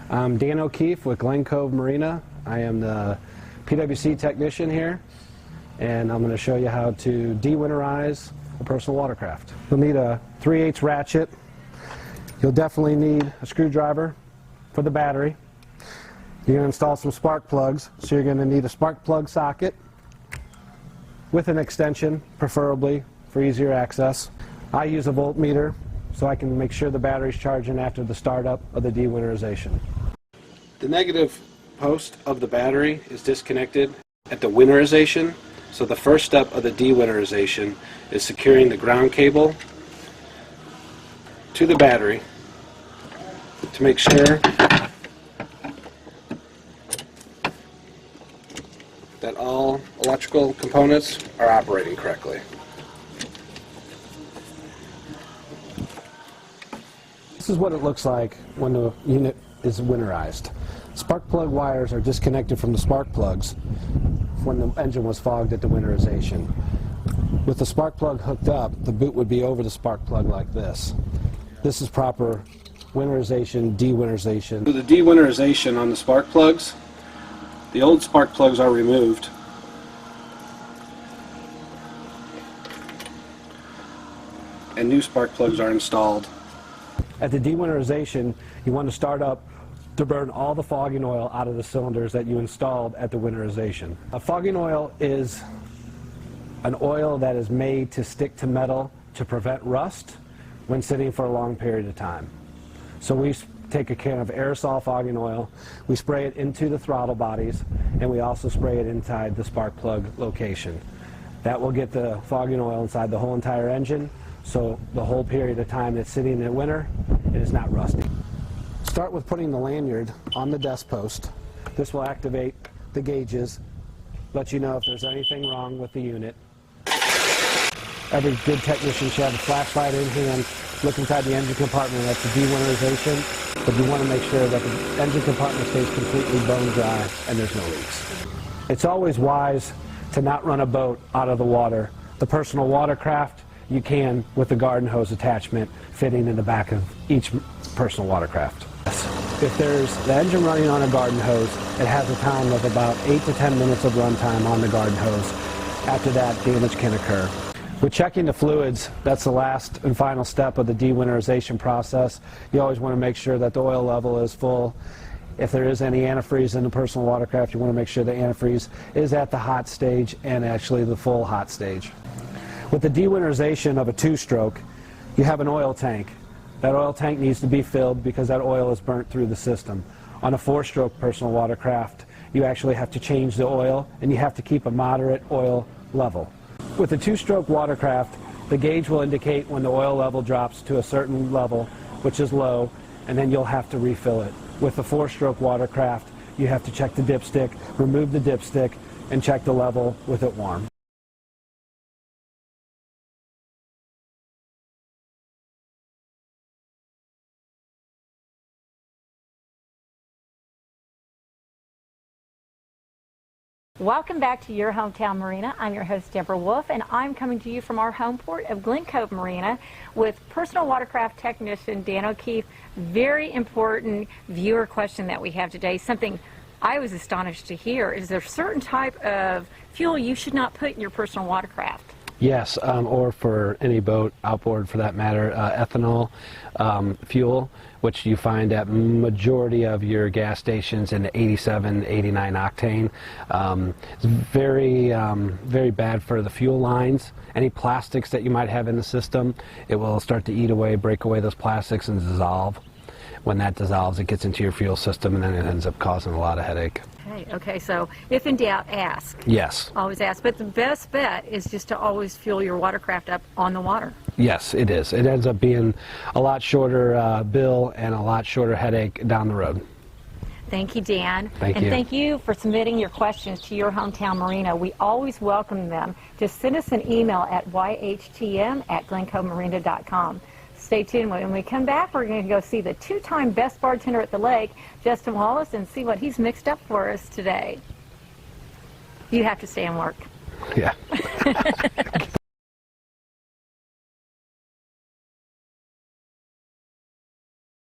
I'm Dan O'Keefe with Glencove Marina. I am the PWC technician here, and I'm going to show you how to dewinterize a personal watercraft. You'll need a 3/8 ratchet. You'll definitely need a screwdriver for the battery. You're going to install some spark plugs, so you're going to need a spark plug socket with an extension, preferably for easier access. I use a voltmeter so I can make sure the battery's charging after the startup of the dewinterization. The negative post of the battery is disconnected at the winterization, so the first step of the dewinterization is securing the ground cable to the battery to make sure that all electrical components are operating correctly. This is what it looks like when the unit is winterized. Spark plug wires are disconnected from the spark plugs when the engine was fogged at the winterization. With the spark plug hooked up, the boot would be over the spark plug like this. This is proper winterization, dewinterization. For the dewinterization on the spark plugs, the old spark plugs are removed. And new spark plugs are installed. At the dewinterization, you want to start up to burn all the fogging oil out of the cylinders that you installed at the winterization. A fogging oil is an oil that is made to stick to metal to prevent rust when sitting for a long period of time. So we take a can of aerosol fogging oil, we spray it into the throttle bodies, and we also spray it inside the spark plug location. That will get the fogging oil inside the whole entire engine, so the whole period of time it's sitting in winter, it is not rusty. Start with putting the lanyard on the desk post. This will activate the gauges, let you know if there's anything wrong with the unit. Every good technician should have a flashlight in hand, look inside the engine compartment. That's the dewinterization, but you want to make sure that the engine compartment stays completely bone dry and there's no leaks. It's always wise to not run a boat out of the water. The personal watercraft, you can with the garden hose attachment fitting in the back of each personal watercraft. If there's the engine running on a garden hose, it has a time of about 8 to 10 minutes of runtime on the garden hose. After that, damage can occur. With checking the fluids, that's the last and final step of the dewinterization process. You always want to make sure that the oil level is full. If there is any antifreeze in the personal watercraft, you want to make sure the antifreeze is at the hot stage and actually the full hot stage. With the dewinterization of a two-stroke, you have an oil tank. That oil tank needs to be filled because that oil is burnt through the system. On a four-stroke personal watercraft, you actually have to change the oil and you have to keep a moderate oil level. With a two-stroke watercraft, the gauge will indicate when the oil level drops to a certain level, which is low, and then you'll have to refill it. With the four-stroke watercraft, you have to check the dipstick, remove the dipstick, and check the level with it warm. Welcome back to Your Hometown Marina. I'm your host, Deborah Wolfe, and I'm coming to you from our home port of Glencove Marina with personal watercraft technician Dan O'Keefe. Very important viewer question that we have today, something I was astonished to hear. Is there a certain type of fuel you should not put in your personal watercraft? Yes, or for any boat, outboard for that matter, ethanol fuel, which you find at majority of your gas stations in the 87, 89 octane. It's very bad for the fuel lines. Any plastics that you might have in the system, it will start to eat away, break away those plastics and dissolve. When that dissolves, it gets into your fuel system and then it ends up causing a lot of headache. Okay, so if in doubt, ask. Yes. Always ask, but the best bet is just to always fuel your watercraft up on the water. Yes, it is. It ends up being a lot shorter bill and a lot shorter headache down the road. Thank you, Dan. Thank you. And thank you for submitting your questions to Your Hometown Marina. We always welcome them. Just send us an email at yhtm@glencovemarina.com. Stay tuned. When we come back, we're going to go see the two-time best bartender at the lake, Justin Wallace, and see what he's mixed up for us today. You have to stay and work. Yeah.